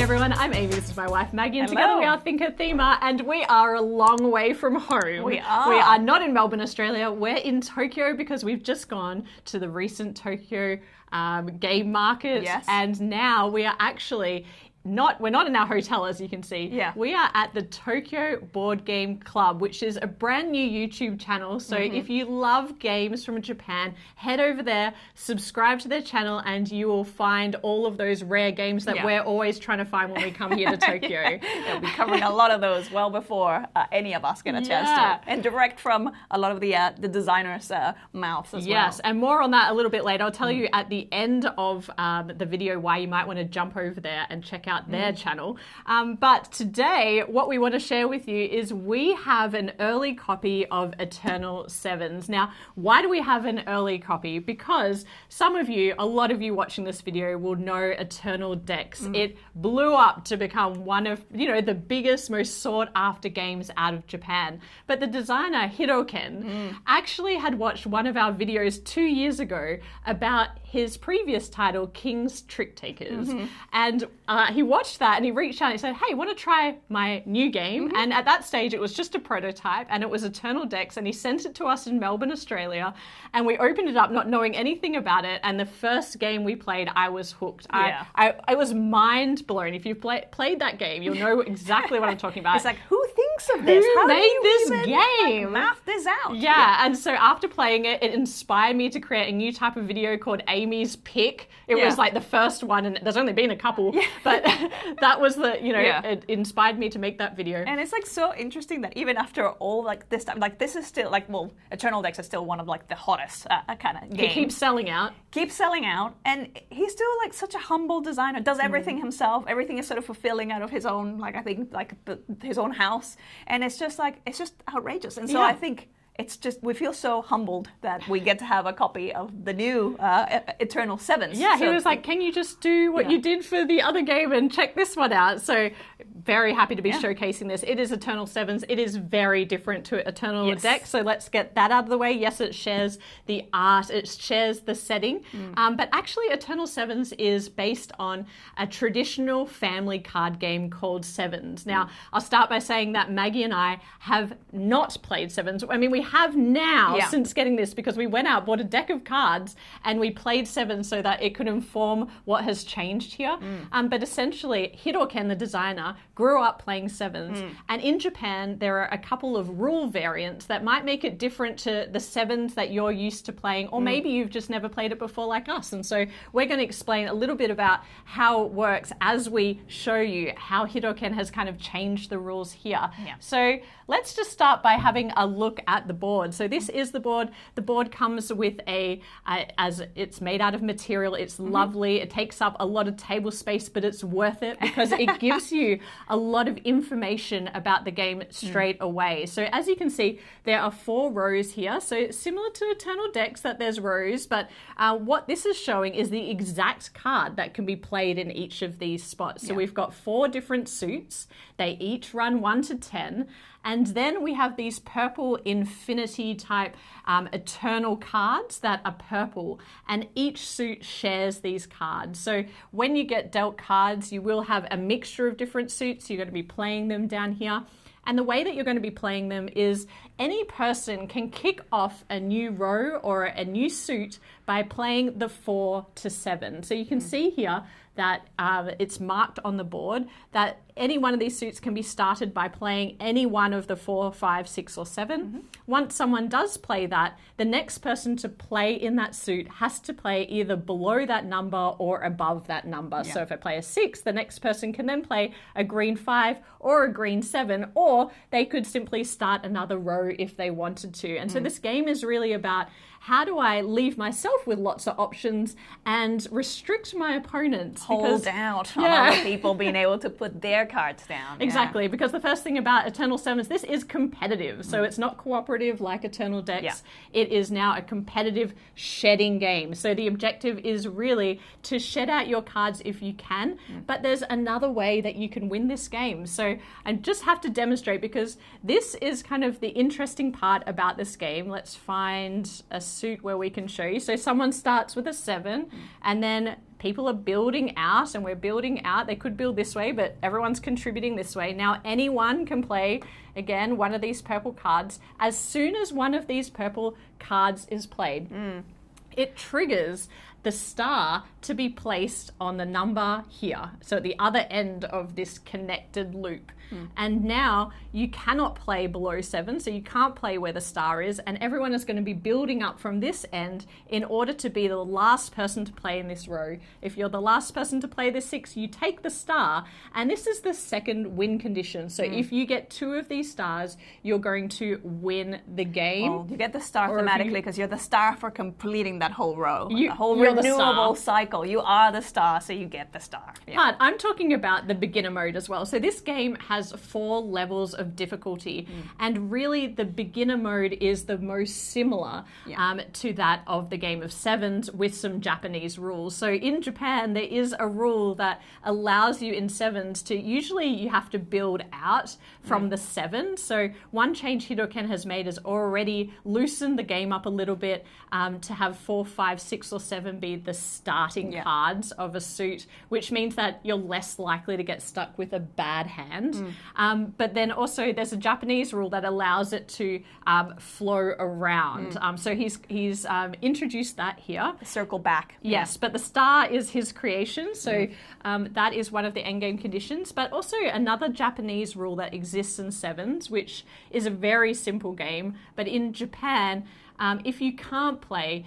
everyone, I'm Amy, this is my wife Maggie, and Hello. together we are ThinkerThemer, and we are a long way from home. We are. We are not in Melbourne, Australia, we're in Tokyo because we've just gone to the recent Tokyo game market, Yes. and now we are actually we're not in our hotel, as you can see. Yeah. We are at the Tokyo Board Game Club, which is a brand new YouTube channel. So if you love games from Japan, head over there, subscribe to their channel, and you will find all of those rare games that we're always trying to find when we come here to Tokyo. They'll be covering a lot of those well before any of us get a chance to. And direct from a lot of the designers' mouths as well. Yes, and more on that a little bit later. I'll tell you at the end of the video why you might want to jump over there and check out their channel. But today, what we want to share with you is we have an early copy of Eternal Sevens. Now, why do we have an early copy? Because some of you, a lot of you watching this video will know Eternal Decks. It blew up to become one of, the biggest, most sought after games out of Japan. But the designer, Hiroken, actually had watched one of our videos 2 years ago about his previous title, King's Trick Takers. And he watched that and he reached out and he said, hey, want to try my new game? And at that stage, it was just a prototype and it was Eternal Decks, and he sent it to us in Melbourne, Australia, and we opened it up not knowing anything about it, and the first game we played, I was hooked. Yeah. I was mind blown. If you've played that game, you'll know exactly what I'm talking about. It's like, who thinks of this? Who How do made you this even, game? Math this out. Yeah, and so after playing it, it inspired me to create a new type of video called Amy's Pick. It was like the first one, and there's only been a couple, but that was it inspired me to make that video. And it's like so interesting that even after all this time, this is still Eternal Decks is still one of the hottest kind of games. It keeps selling out. Keeps selling out, and he's still such a humble designer. Does everything himself. Everything is sort of fulfilling out of his own, his own house, and it's just outrageous. And so I think it's just, we feel so humbled that we get to have a copy of the new Eternal Sevens. Yeah, he was like, can you just do what you did for the other game and check this one out? So very happy to be showcasing this. It is Eternal Sevens. It is very different to Eternal Decks. So let's get that out of the way. Yes, it shares the art. It shares the setting. But actually Eternal Sevens is based on a traditional family card game called Sevens. Now, I'll start by saying that Maggie and I have not played Sevens. I mean, we have now since getting this, because we went out, bought a deck of cards, and we played Sevens so that it could inform what has changed here. But essentially, Hiroken, the designer, grew up playing Sevens. And in Japan, there are a couple of rule variants that might make it different to the Sevens that you're used to playing, or maybe you've just never played it before like us. And so we're going to explain a little bit about how it works as we show you how Hiroken has kind of changed the rules here. So let's just start by having a look at the board. So this is the board. The board comes with as it's made out of material. It's lovely. It takes up a lot of table space, but it's worth it because it gives you a lot of information about the game straight away. So as you can see, there are 4 rows here. So it's similar to Eternal Decks that there's rows, but what this is showing is the exact card that can be played in each of these spots. So we've got 4 different suits. They each run 1 to 10. And then we have these purple infinity type eternal cards that are purple, and each suit shares these cards. So when you get dealt cards, you will have a mixture of different suits. You're going to be playing them down here. And the way that you're going to be playing them is any person can kick off a new row or a new suit by playing the 4 to 7. So you can see here that it's marked on the board that any one of these suits can be started by playing any one of the 4, 5, 6, or 7. Once someone does play that, the next person to play in that suit has to play either below that number or above that number. So if I play a 6, the next person can then play a green 5 or a green 7, or they could simply start another row if they wanted to. And so this game is really about how do I leave myself with lots of options and restrict my opponents? Hold out on other people being able to put their cards down. Exactly, because the first thing about Eternal Sevens, this is competitive. So it's not cooperative like Eternal Decks. It is now a competitive shedding game. So the objective is really to shed out your cards if you can, but there's another way that you can win this game. So I just have to demonstrate, because this is kind of the interesting part about this game. Let's find a suit where we can show you. So someone starts with a 7 and then people are building out, and we're building out. They could build this way, but everyone's contributing this way. Now, anyone can play, again, one of these purple cards. As soon as one of these purple cards is played, it triggers the star to be placed on the number here, so at the other end of this connected loop. And now you cannot play below 7, so you can't play where the star is, and everyone is going to be building up from this end in order to be the last person to play in this row. If you're the last person to play the 6, you take the star, and this is the second win condition. So if you get 2 of these stars, you're going to win the game. Well, you get the star thematically because you're the star for completing that whole row, the whole you're renewable cycle. You are the star, so you get the star. But I'm talking about the beginner mode as well. So this game has 4 levels of difficulty, and really the beginner mode is the most similar to that of the game of 7s, with some Japanese rules. So in Japan, there is a rule that allows you in 7s to, usually you have to build out from the 7. So one change Hidoken has made is already loosened the game up a little bit to have 4, 5, 6, or 7 be the starting cards of a suit, which means that you're less likely to get stuck with a bad hand. But then also there's a Japanese rule that allows it to flow around. So he's introduced that here. Circle back. Yes, but the star is his creation, so that is one of the endgame conditions. But also another Japanese rule that exists in 7s, which is a very simple game, but in Japan, if you can't play,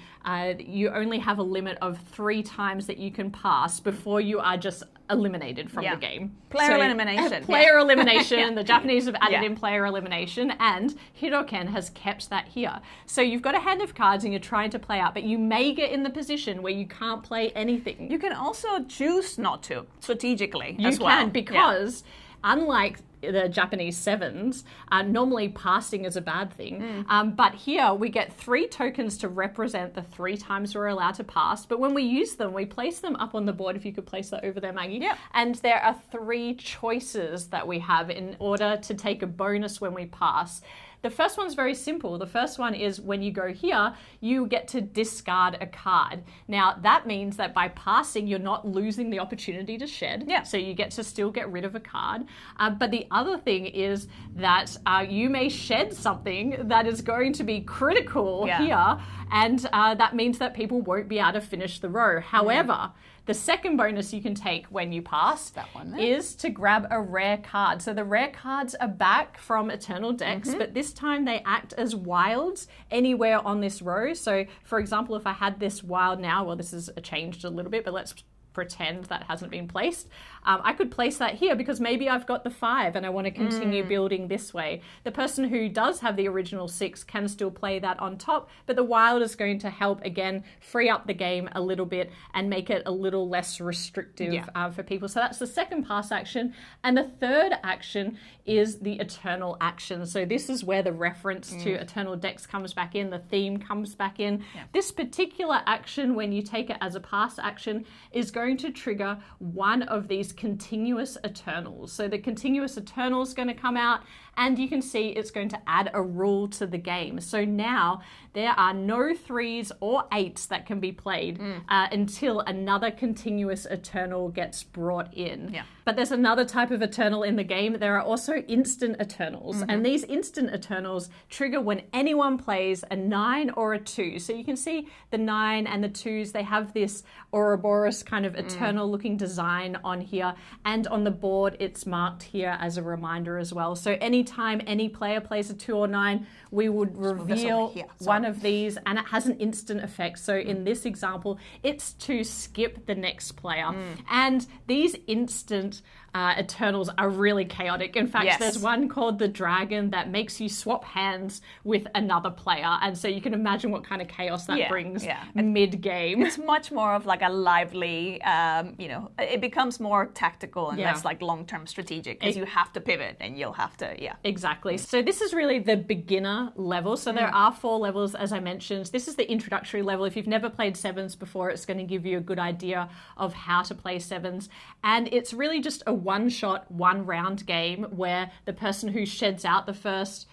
you only have a limit of 3 times that you can pass before you are just eliminated from the game. Player elimination. Player elimination. The Japanese have added in player elimination, and Hidoken has kept that here. So you've got a hand of cards and you're trying to play out, but you may get in the position where you can't play anything. You can also choose not to, strategically as well. You can, because unlike the Japanese 7s, normally passing is a bad thing. But here we get 3 tokens to represent the 3 times we're allowed to pass. But when we use them, we place them up on the board. If you could place that over there, Maggie. And there are 3 choices that we have in order to take a bonus when we pass. The first one's very simple. The first one is when you go here, you get to discard a card. Now, that means that by passing, you're not losing the opportunity to shed. So you get to still get rid of a card. But the other thing is that you may shed something that is going to be critical here, and that means that people won't be able to finish the row. However, the second bonus you can take when you pass is to grab a rare card. So the rare cards are back from Eternal decks, but this time they act as wilds anywhere on this row. So for example, if I had this wild now, well, this has changed a little bit, but let's pretend that hasn't been placed. I could place that here because maybe I've got the 5 and I want to continue building this way. The person who does have the original 6 can still play that on top, but the wild is going to help, again, free up the game a little bit and make it a little less restrictive for people. So that's the second pass action. And the third action is the Eternal action. So this is where the reference to Eternal decks comes back in, the theme comes back in. This particular action, when you take it as a pass action, is going to trigger one of these continuous Eternals. So the continuous Eternal is going to come out, and you can see it's going to add a rule to the game. So now there are no 3s or 8s that can be played until another continuous Eternal gets brought in. But there's another type of Eternal in the game. There are also instant Eternals, and these instant Eternals trigger when anyone plays a 9 or a 2. So you can see the 9 and the 2s, they have this Ouroboros kind of Eternal looking design on here, and on the board it's marked here as a reminder as well. So anytime any player plays a 2 or 9, we would reveal one of these, and it has an instant effect. So in this example, it's to skip the next player. And these instant Eternals are really chaotic. In fact, there's one called the Dragon that makes you swap hands with another player, and so you can imagine what kind of chaos that brings mid-game. It's much more of like a lively, it becomes more tactical and less like long-term strategic, because you have to pivot and you'll have to, Exactly. So this is really the beginner level. So there are 4 levels, as I mentioned. This is the introductory level. If you've never played 7s before, it's going to give you a good idea of how to play 7s. And it's really just a one-shot, one-round game where the person who sheds out first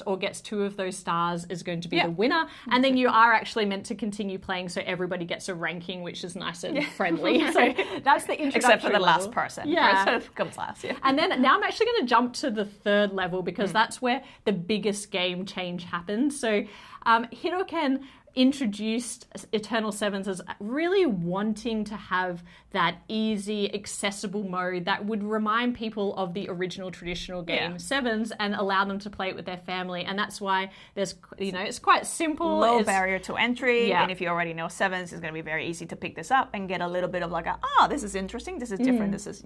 or gets 2 of those stars is going to be the winner. And then you are actually meant to continue playing, so everybody gets a ranking, which is nice and friendly. So that's the introductory Except for the level. last person. Yeah. Person comes last. Yeah. And then now I'm actually going to jump to the 3rd level because that's where the biggest game change happens. So Hiroken introduced Eternal Sevens as really wanting to have that easy, accessible mode that would remind people of the original traditional game Sevens and allow them to play it with their family. And that's why there's, it's quite simple. Low barrier to entry. Yeah. And if you already know Sevens, it's going to be very easy to pick this up and get a little bit of like, this is interesting, this is different, this is,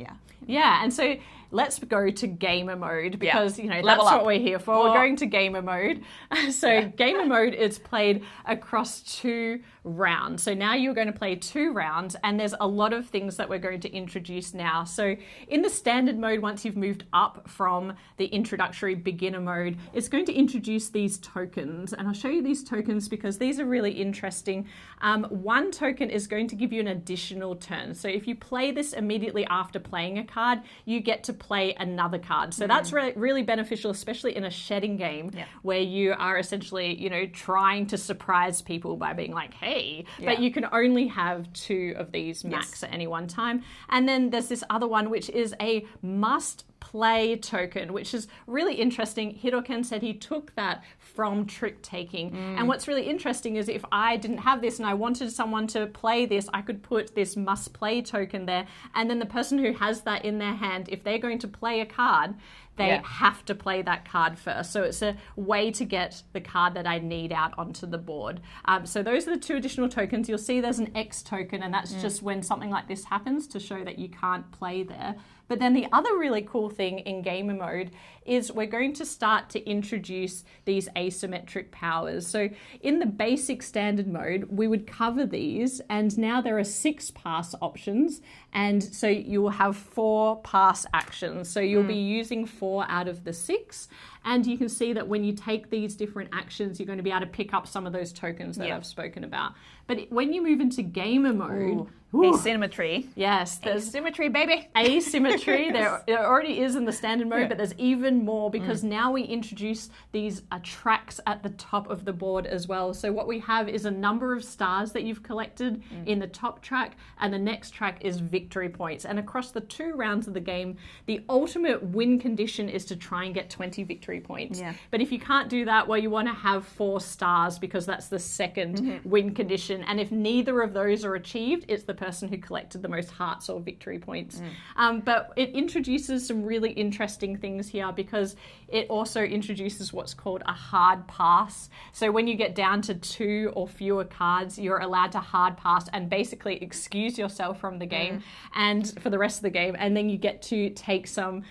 Yeah, and so let's go to gamer mode because, that's Level what up. we're here for. We're going to gamer mode. So gamer mode is played across 2 rounds. So now you're going to play 2 rounds, and there's a lot of things that we're going to introduce now. So in the standard mode, once you've moved up from the introductory beginner mode, it's going to introduce these tokens. And I'll show you these tokens because these are really interesting. 1 token is going to give you an additional turn. So if you play this immediately after playing a card, you get to play another card. So that's really beneficial, especially in a shedding game where you are essentially, trying to surprise people by being like, hey, but you can only have 2 of these max at any one time. And then there's this other one, which is a must play token, which is really interesting. Hiroken said he took that from trick taking. And what's really interesting is if I didn't have this and I wanted someone to play this, I could put this must play token there. And then the person who has that in their hand, if they're going to play a card, they have to play that card first. So it's a way to get the card that I need out onto the board. So those are the 2 additional tokens. You'll see there's an X token, and that's just when something like this happens to show that you can't play there. But then the other really cool thing in gamer mode is we're going to start to introduce these asymmetric powers. So in the basic standard mode, we would cover these, and now there are 6 pass options. And so you will have 4 pass actions. So you'll be using 4 out of the 6. And you can see that when you take these different actions, you're going to be able to pick up some of those tokens that I've spoken about. But when you move into gamer mode, asymmetry. Yes, there's asymmetry, baby. Asymmetry. There already is in the standard mode, but there's even more because now we introduce these tracks at the top of the board as well. So what we have is a number of stars that you've collected in the top track, and the next track is victory points. And across the 2 rounds of the game, the ultimate win condition is to try and get 20 victory points. Yeah. But if you can't do that, well, you want to have 4 stars because that's the second win condition. And if neither of those are achieved, it's the person who collected the most hearts or victory points. But it introduces some really interesting things here because it also introduces what's called a hard pass. So when you get down to 2 or fewer cards, you're allowed to hard pass and basically excuse yourself from the game and for the rest of the game. And then you get to take some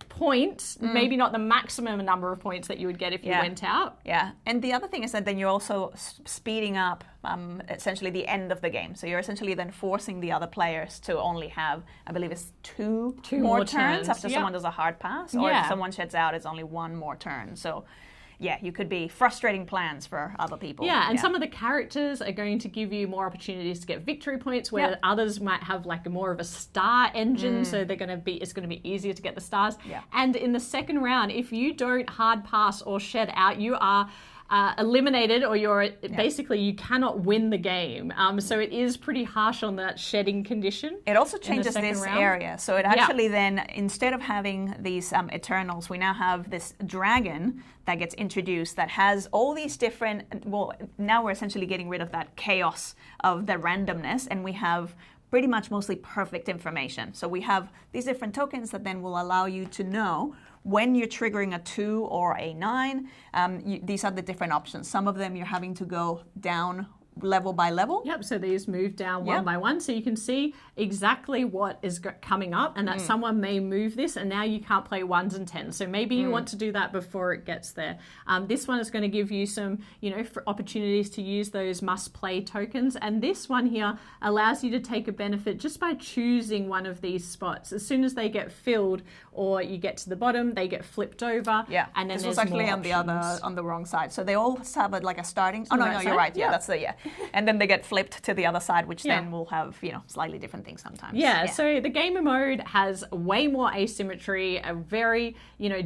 points, maybe not the maximum number of points that you would get if you went out. Yeah, and the other thing is that then you're also speeding up essentially the end of the game. So you're essentially then forcing the other players to only have, I believe it's two more turns after someone does a hard pass, or if someone sheds out, it's only 1 more turn. So yeah, you could be frustrating plans for other people. Yeah, and some of the characters are going to give you more opportunities to get victory points, where others might have like more of a star engine, so it's going to be easier to get the stars. Yeah. And in the second round, if you don't hard pass or shed out, you are eliminated, or you're basically you cannot win the game. So it is pretty harsh on that shedding condition. It also changes this area. So it actually then, instead of having these Eternals, we now have this dragon that gets introduced that has all these different, well, now we're essentially getting rid of that chaos of the randomness, and we have pretty much mostly perfect information. So we have these different tokens that then will allow you to know when you're triggering a 2 or a 9. These are the different options. Some of them you're having to go down level by level. Yep, so these move down one by one, so you can see exactly what is coming up, and that someone may move this, and now you can't play 1s and 10s. So maybe you want to do that before it gets there. This one is going to give you some, opportunities to use those must-play tokens, and this one here allows you to take a benefit just by choosing one of these spots. As soon as they get filled, or you get to the bottom, they get flipped over. Yeah, and then this was actually on the wrong side. So they all have like a starting. Oh no, you're right. Yeah, that's the and then they get flipped to the other side, which then will have, slightly different things sometimes. Yeah, so the gamer mode has way more asymmetry, a very,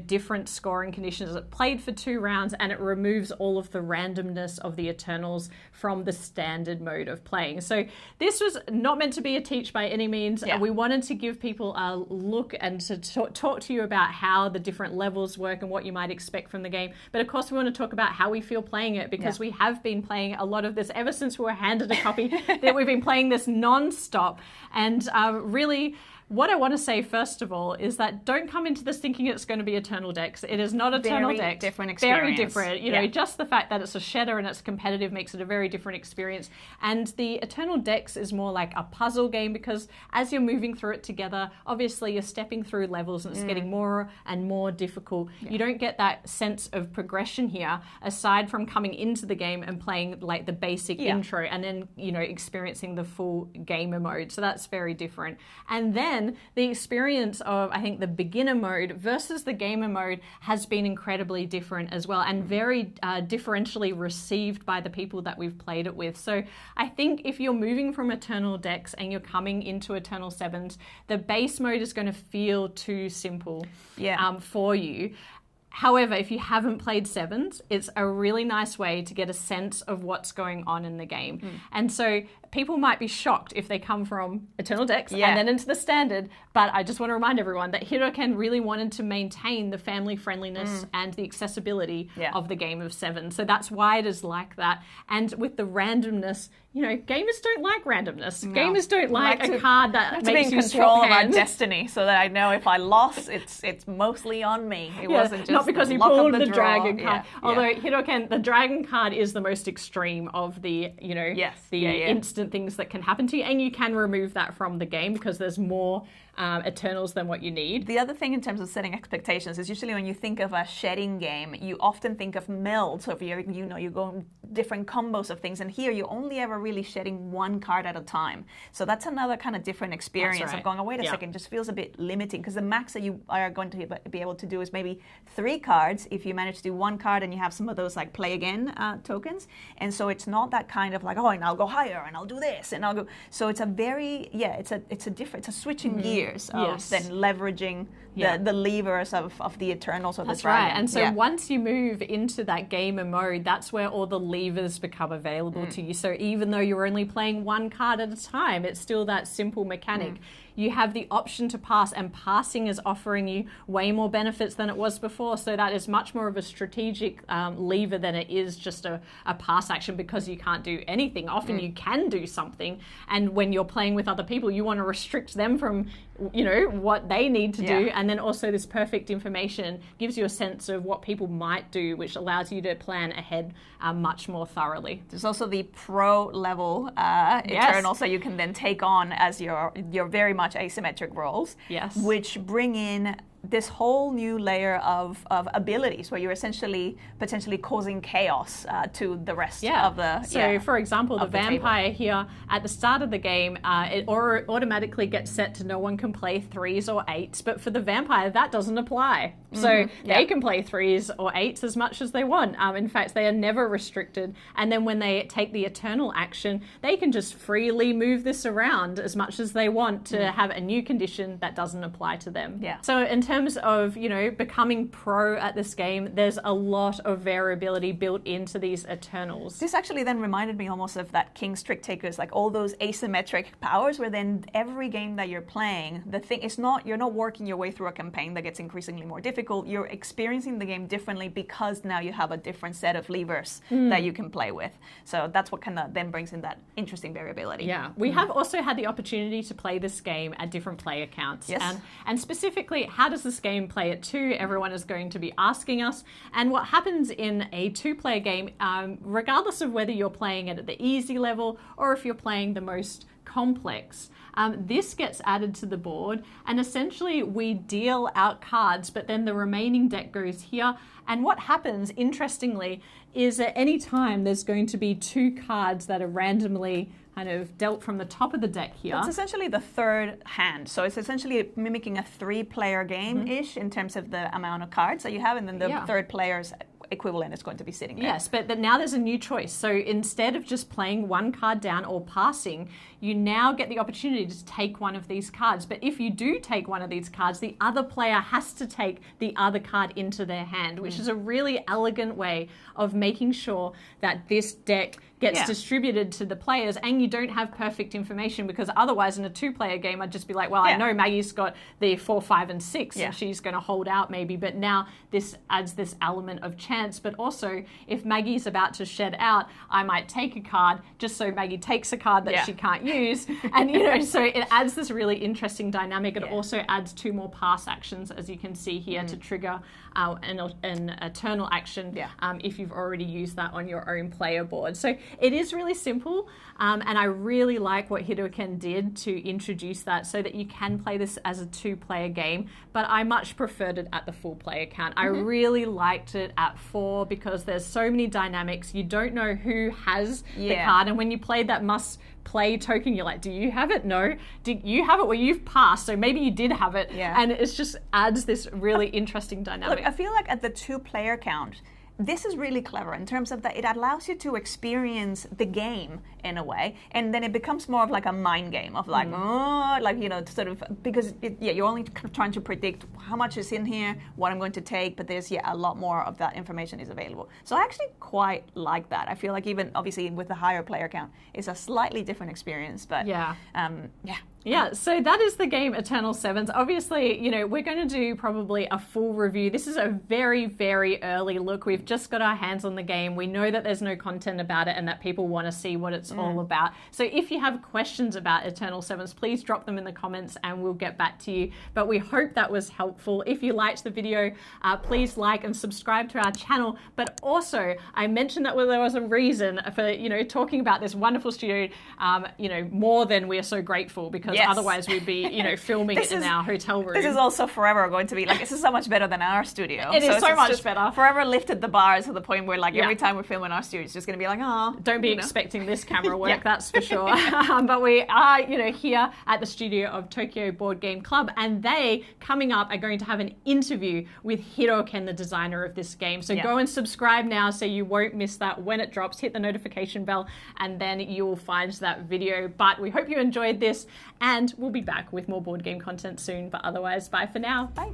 different scoring conditions. It played for 2 rounds, and it removes all of the randomness of the Eternals from the standard mode of playing. So this was not meant to be a teach by any means. We wanted to give people a look and to talk to you about how the different levels work and what you might expect from the game. But of course, we want to talk about how we feel playing it, because we have been playing a lot of this ever since we were handed a copy, that we've been playing this non-stop. And really, what I want to say, first of all, is that don't come into this thinking it's going to be Eternal decks. It is not Eternal decks. Very different experience. Very different. Just the fact that it's a shedder and it's competitive makes it a very different experience. And the Eternal decks is more like a puzzle game, because as you're moving through it together, obviously you're stepping through levels and it's getting more and more difficult. You don't get that sense of progression here, aside from coming into the game and playing like the basic intro and then, experiencing the full gamer mode. So that's very different. And then the experience of, I think, the beginner mode versus the gamer mode has been incredibly different as well, and very differentially received by the people that we've played it with. So I think if you're moving from Eternal decks and you're coming into Eternal 7s, the base mode is going to feel too simple for you. However, if you haven't played 7s, it's a really nice way to get a sense of what's going on in the game. And so people might be shocked if they come from Eternal decks and then into the standard, but I just want to remind everyone that Hiroken really wanted to maintain the family friendliness and the accessibility of the game of 7. So that's why it is like that. And with the randomness, gamers don't like randomness. No. Gamers don't like a card that makes you control of our destiny, so that I know if I lost, it's mostly on me. It wasn't just not because you pulled the dragon card. Although Hiroken, the dragon card is the most extreme of the instant things that can happen to you, and you can remove that from the game because there's more Eternals than what you need. The other thing in terms of setting expectations is usually when you think of a shedding game, you often think of meld. So if you're going different combos of things, and here you're only ever really shedding 1 card at a time. So that's another kind of different experience of going, oh, wait a second, just feels a bit limiting, because the max that you are going to be able to do is maybe 3 cards if you manage to do 1 card and you have some of those like play again tokens. And so it's not that kind of like, oh, and I'll go higher and I'll do this and I'll go. So it's a very, it's a switching gears of then leveraging the levers of the Eternals or the dragon. Right. And so once you move into that gamer mode, that's where all the levers become available to you. So even though you're only playing 1 card at a time, it's still that simple mechanic. You have the option to pass, and passing is offering you way more benefits than it was before. So that is much more of a strategic lever than it is just a pass action, because you can't do anything. Often you can do something, and when you're playing with other people, you want to restrict them from what they need to do. And then also this perfect information gives you a sense of what people might do, which allows you to plan ahead much more thoroughly. There's also the pro level Eternal, so you can then take on as your very much asymmetric roles, which bring in this whole new layer of abilities where you're essentially potentially causing chaos to the rest of the So for example, the vampire here at the start of the game, it automatically gets set to no one can play 3s or 8s, but for the vampire that doesn't apply. So they can play 3s or 8s as much as they want. In fact, they are never restricted. And then when they take the Eternal action, they can just freely move this around as much as they want to have a new condition that doesn't apply to them. So in terms of, becoming pro at this game, there's a lot of variability built into these Eternals. This actually then reminded me almost of that King's Trick Takers, like all those asymmetric powers, where then every game that you're playing, the thing is you're not working your way through a campaign that gets increasingly more difficult. You're experiencing the game differently because now you have a different set of levers that you can play with. So that's what kind of then brings in that interesting variability. Yeah, we have also had the opportunity to play this game at different player counts. And specifically, how does this game play at 2? Everyone is going to be asking us. And what happens in a 2-player game, regardless of whether you're playing it at the easy level or if you're playing the most complex, this gets added to the board, and essentially we deal out cards, but then the remaining deck goes here. And what happens, interestingly, is at any time there's going to be 2 cards that are randomly kind of dealt from the top of the deck here. It's essentially the third hand. So it's essentially mimicking a 3-player game-ish in terms of the amount of cards that you have, and then the third player's equivalent is going to be sitting there. Yes, but now there's a new choice. So instead of just playing one card down or passing, you now get the opportunity to take one of these cards. But if you do take one of these cards, the other player has to take the other card into their hand, which is a really elegant way of making sure that this deck gets distributed to the players, and you don't have perfect information, because otherwise in a 2-player game I'd just be like, well, I know Maggie's got the 4, 5, and 6 and she's going to hold out maybe, but now this adds this element of chance. But also, if Maggie's about to shed out, I might take a card just so Maggie takes a card that she can't use, and you know, so it adds this really interesting dynamic. It also adds 2 more pass actions, as you can see here, to trigger an eternal action if you've already used that on your own player board. So it is really simple, and I really like what Hidoken did to introduce that so that you can play this as a 2-player game, but I much preferred it at the full player count. I really liked it at 4 because there's so many dynamics. You don't know who has the card, and when you played that must play token, you're like, do you have it? No. Did you have it? Well, you've passed, so maybe you did have it. And it just adds this really interesting dynamic. Look, I feel like at the 2-player count, this is really clever in terms of that it allows you to experience the game in a way, and then it becomes more of like a mind game of like, like, you know, sort of, because you're only trying to predict how much is in here, what I'm going to take, but there's a lot more of that information is available. So I actually quite like that. I feel like even obviously with the higher player count, it's a slightly different experience, but yeah, so that is the game Eternal Sevens. Obviously, you know, we're going to do probably a full review. This is a very, very early look. We've just got our hands on the game. We know that there's no content about it and that people want to see what it's all about. So if you have questions about Eternal Sevens, please drop them in the comments and we'll get back to you. But we hope that was helpful. If you liked the video, please like and subscribe to our channel. But also, I mentioned that there was a reason for, you know, talking about this wonderful studio, you know, more than we are so grateful, because otherwise we'd be, you know, filming it in our hotel room. This is also forever going to be like, this is so much better than our studio. It is so much better. Forever lifted the bar to the point where like every time we film in our studio, it's just going to be like, oh. Don't be expecting this camera work, that's for sure. But we are, you know, here at the studio of Tokyo Board Game Club, and they, coming up, are going to have an interview with Hidoken, the designer of this game. So go and subscribe now so you won't miss that when it drops. Hit the notification bell and then you will find that video. But we hope you enjoyed this, and we'll be back with more board game content soon. But otherwise, bye for now. Bye.